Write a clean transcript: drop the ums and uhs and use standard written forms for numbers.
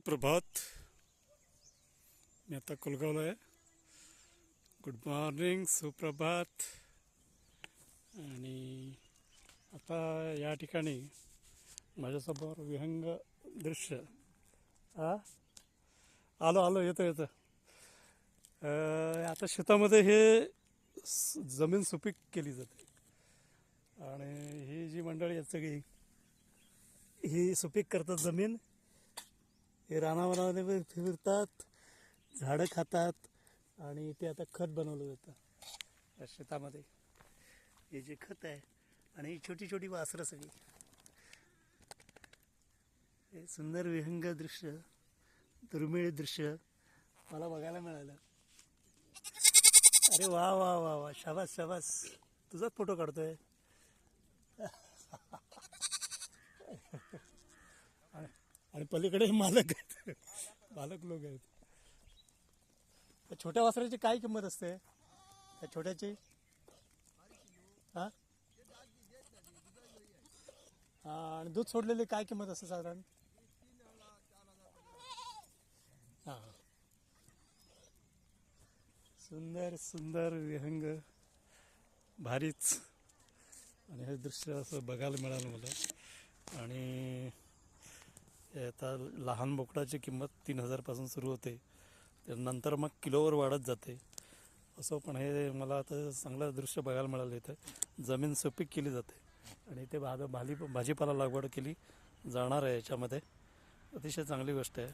सुप्रभात. मी आता कोलगावला आहे. गुड मॉर्निंग, सुप्रभात. आणि आता या ठिकाणी माझ्यासमोर विहंग दृश्य. आलो आलो येतं. आता शेतामध्ये हे जमीन सुपीक केली जाते आणि ही जी मंडळी आहेत सगळी ही सुपीक करतात जमीन. हे रानावनाने फिरतात, झाडं खातात आणि ते आता खत बनवलं जातं या शेतामध्ये. हे जे खत आहे आणि ही छोटी छोटी वासरं सगळी. हे सुंदर विहंग दृश्य, दुर्मिळ दृश्य मला बघायला मिळालं. अरे वा वा वा वा, शाबास शाबास. तुझाच फोटो काढतोय. आणि पलीकडे मालक आहेत, मालक लोक आहेत. त्या छोट्या वासराची काय किंमत असते त्या छोट्याची? हां आणि दूध सोडलेली काय किंमत असते साधारण? हां, सुंदर सुंदर विहंग, भारीच. आणि हे दृश्य असं बघायला मिळालं मला. आणि आता लहान बोकडाची किंमत 3,000पासून सुरू होते, नंतर मग किलोवर वाढत जाते असं. पण हे मला आता चांगलं दृश्य बघायला मिळालं. इथं जमीन सुपीक केली जाते आणि इथे भाजीपाला लागवड केली जाणार आहे याच्यामध्ये. अतिशय चांगली गोष्ट आहे.